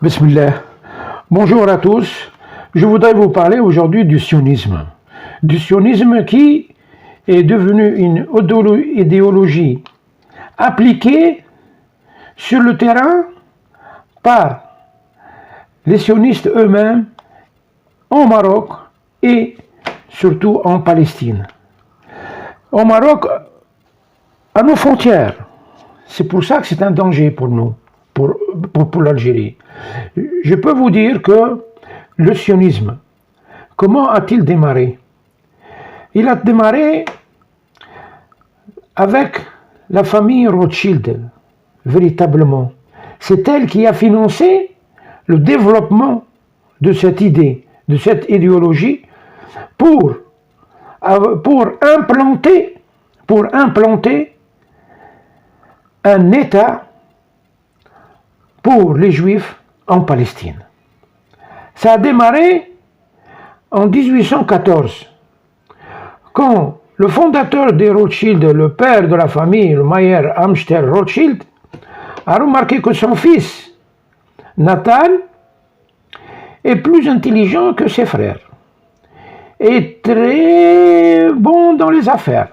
Bismillah. Bonjour à tous. Je voudrais vous parler aujourd'hui du sionisme. Du sionisme qui est devenu une idéologie appliquée sur le terrain par les sionistes eux-mêmes au Maroc et surtout en Palestine. Au Maroc, à nos frontières. C'est pour ça que c'est un danger pour nous, pour l'Algérie. Je peux vous dire que le sionisme, comment a-t-il démarré? Il a démarré avec la famille Rothschild, véritablement. C'est elle qui a financé le développement de cette idée, de cette idéologie, pour implanter un État pour les Juifs en Palestine. Ça a démarré en 1814, quand le fondateur des Rothschild, le père de la famille, le Mayer Amschel Rothschild, a remarqué que son fils, Nathan, est plus intelligent que ses frères, est très bon dans les affaires,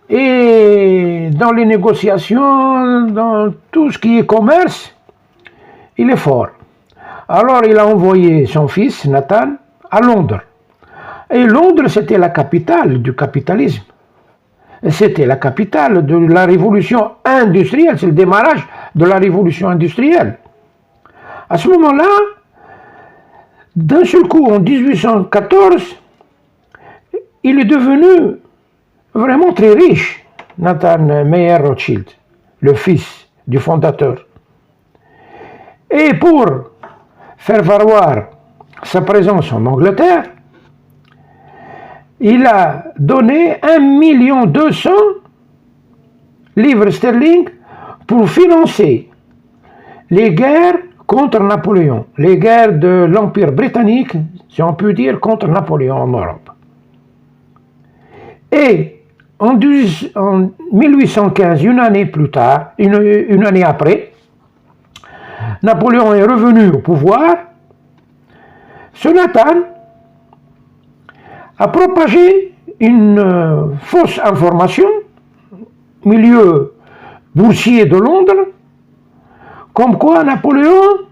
et dans les négociations, dans tout ce qui est commerce, il est fort. Alors il a envoyé son fils, Nathan, à Londres. Et Londres, c'était la capitale du capitalisme. C'était la capitale de la révolution industrielle, c'est le démarrage de la révolution industrielle. À ce moment-là, d'un seul coup, en 1814, il est devenu vraiment très riche, Nathan Meyer Rothschild, le fils du fondateur. Et pour faire valoir sa présence en Angleterre, il a donné 1,2 million livres sterling pour financer les guerres contre Napoléon, les guerres de l'Empire britannique, si on peut dire, contre Napoléon en Europe. Et en 1815, une année plus tard, une année après, Napoléon est revenu au pouvoir. Ce Nathan a propagé une fausse information au milieu boursier de Londres, comme quoi Napoléon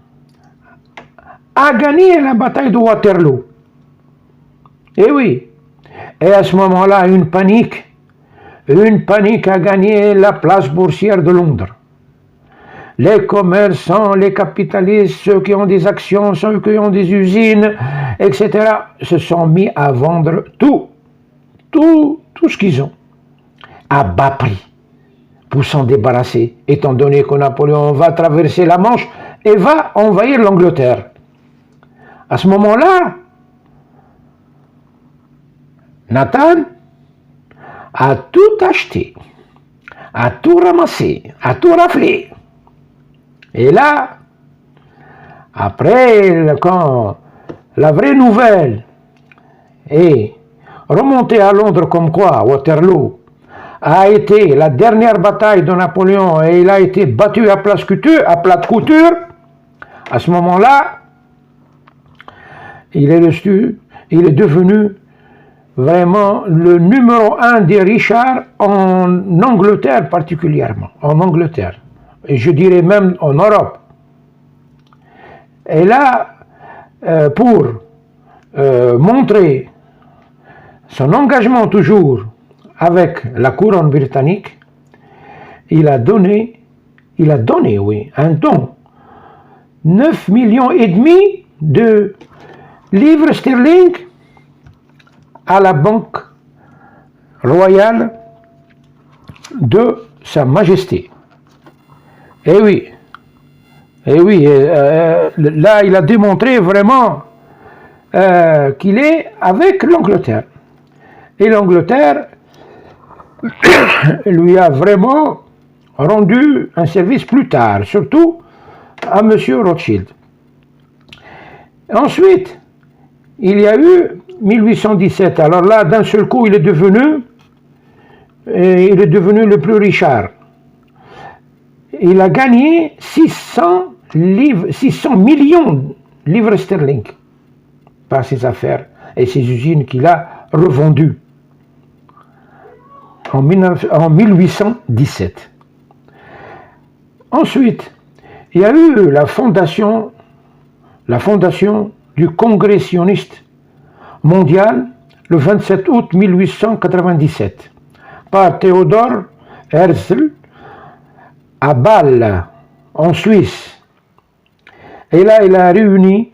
a gagné la bataille de Waterloo. Eh oui. Et à ce moment-là, une panique a gagné la place boursière de Londres. Les commerçants, les capitalistes, ceux qui ont des actions, ceux qui ont des usines, etc., se sont mis à vendre tout ce qu'ils ont, à bas prix, pour s'en débarrasser, étant donné que Napoléon va traverser la Manche et va envahir l'Angleterre. À ce moment-là, Nathan a tout acheté, a tout ramassé, a tout raflé. Et là, après, quand la vraie nouvelle est remontée à Londres comme quoi Waterloo a été la dernière bataille de Napoléon et il a été battu à plate couture, à ce moment-là, il est devenu vraiment le numéro 1 des Richards en Angleterre particulièrement, en Angleterre. Et je dirais même en Europe. Et là, pour montrer son engagement toujours avec la couronne britannique, il a donné un don, 9,5 millions de livres sterling à la Banque royale de Sa Majesté. Eh oui, là il a démontré vraiment qu'il est avec l'Angleterre. Et l'Angleterre lui a vraiment rendu un service plus tard, surtout à M. Rothschild. Ensuite, il y a eu 1817. Alors là, d'un seul coup, il est devenu le plus riche. Il a gagné 600 600 millions de livres sterling par ses affaires et ses usines qu'il a revendues en 1817. Ensuite, il y a eu la fondation du Congrès sioniste mondial le 27 août 1897 par Theodor Herzl à Bâle, en Suisse. Et là, il a réuni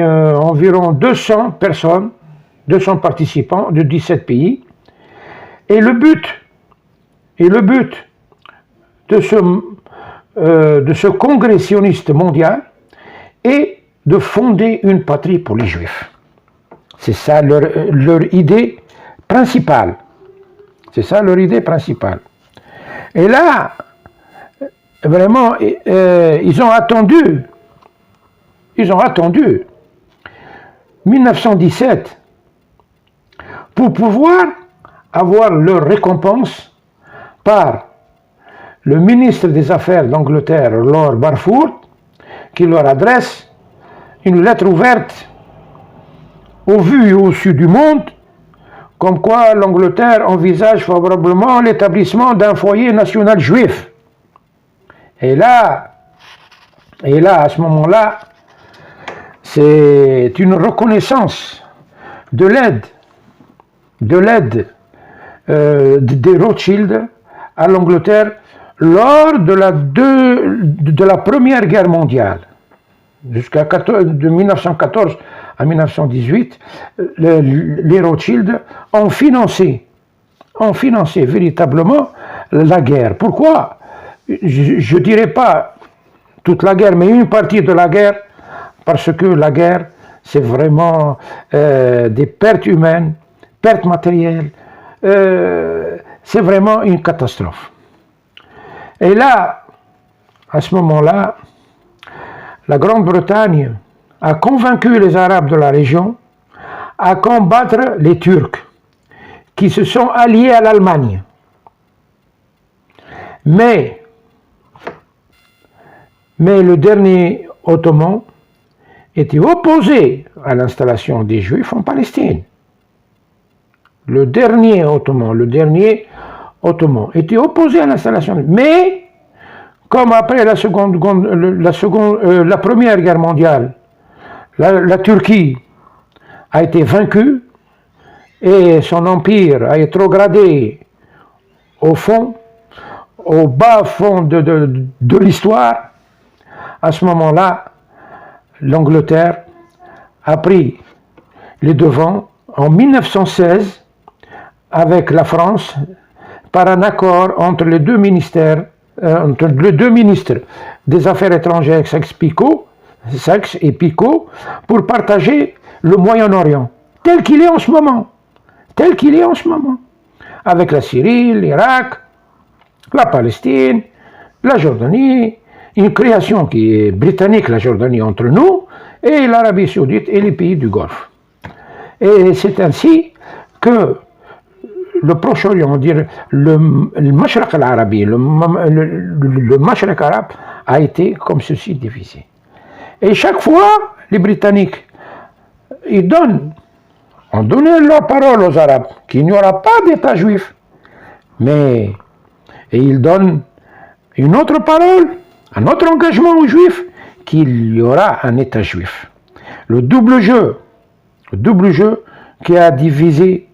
environ 200 personnes, 200 participants de 17 pays. Et le but de ce congrès sioniste mondial est de fonder une patrie pour les Juifs. C'est ça leur idée principale. C'est ça leur idée principale. Et là, vraiment, ils ont attendu 1917 pour pouvoir avoir leur récompense par le ministre des Affaires d'Angleterre, Lord Balfour, qui leur adresse une lettre ouverte au vu et au su du monde, comme quoi l'Angleterre envisage favorablement l'établissement d'un foyer national juif. Et là, à ce moment-là, c'est une reconnaissance de l'aide des Rothschild à l'Angleterre lors de la Première Guerre mondiale. De 1914 à 1918, les Rothschild ont financé véritablement la guerre. Pourquoi? Je ne dirais pas toute la guerre, mais une partie de la guerre, parce que la guerre, c'est vraiment des pertes humaines, pertes matérielles, c'est vraiment une catastrophe. Et là, à ce moment-là, la Grande-Bretagne a convaincu les Arabes de la région à combattre les Turcs, qui se sont alliés à l'Allemagne. Mais le dernier Ottoman était opposé à l'installation des Juifs en Palestine. Le dernier Ottoman était opposé à l'installation. Mais, comme après la Première Guerre mondiale, la Turquie a été vaincue et son empire a été rétrogradé au bas fond de l'histoire. À ce moment-là, l'Angleterre a pris les devants en 1916 avec la France par un accord entre les deux ministres des Affaires étrangères, Sykes et Picot, pour partager le Moyen-Orient, tel qu'il est en ce moment, avec la Syrie, l'Irak, la Palestine, la Jordanie, une création qui est britannique, la Jordanie, entre nous, et l'Arabie Saoudite et les pays du Golfe. Et c'est ainsi que le Proche-Orient, on dirait le Mashriq al-Arabi, le Mashriq arabe a été comme ceci divisé. Et chaque fois, les Britanniques, ont donné leur parole aux Arabes qu'il n'y aura pas d'État juif. Et ils donnent une autre parole, un autre engagement aux Juifs, qu'il y aura un État juif. Le double jeu qui a divisé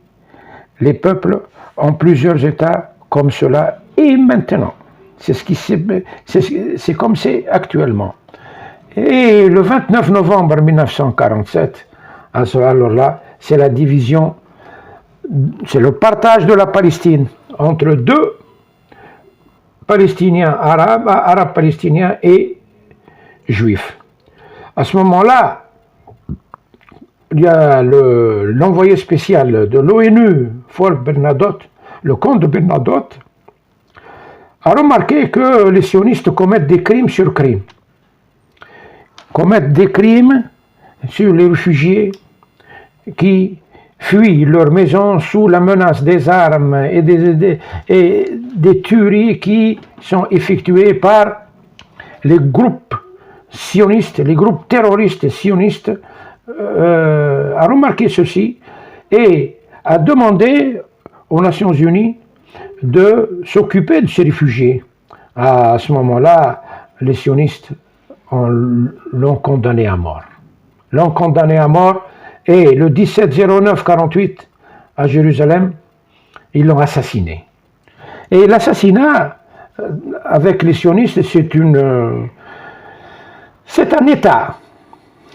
les peuples en plusieurs États comme cela est maintenant. C'est comme c'est actuellement. Et le 29 novembre 1947, alors là, c'est la division, c'est le partage de la Palestine entre deux Palestiniens arabes palestiniens et juifs. À ce moment-là, il y a l'envoyé spécial de l'ONU, Folke Bernadotte, le comte de Bernadotte, a remarqué que les sionistes commettent des crimes sur crimes. Commettent des crimes sur les réfugiés qui fuient leur maison sous la menace des armes et des tueries qui sont effectuées par les groupes sionistes, les groupes terroristes sionistes, a remarqué ceci et a demandé aux Nations Unies de s'occuper de ces réfugiés. À ce moment-là, les sionistes l'ont condamné à mort. L'ont condamné à mort et le 17-09-48 à Jérusalem, ils l'ont assassiné. Et l'assassinat avec les sionistes, c'est un État.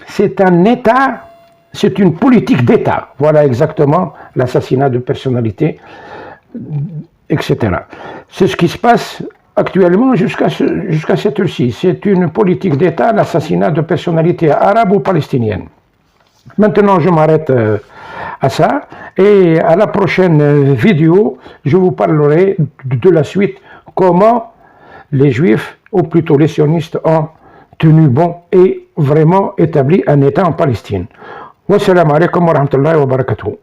C'est un État, c'est une politique d'État. Voilà exactement l'assassinat de personnalités, etc. C'est ce qui se passe actuellement jusqu'à cette heure-ci. C'est une politique d'État, l'assassinat de personnalités arabes ou palestiniennes. Maintenant, je m'arrête à ça et à la prochaine vidéo, je vous parlerai de la suite, comment les Juifs, ou plutôt les sionistes, ont tenu bon et vraiment établi un État en Palestine. Wassalamu alaikum wa rahmatullahi wa barakatuh.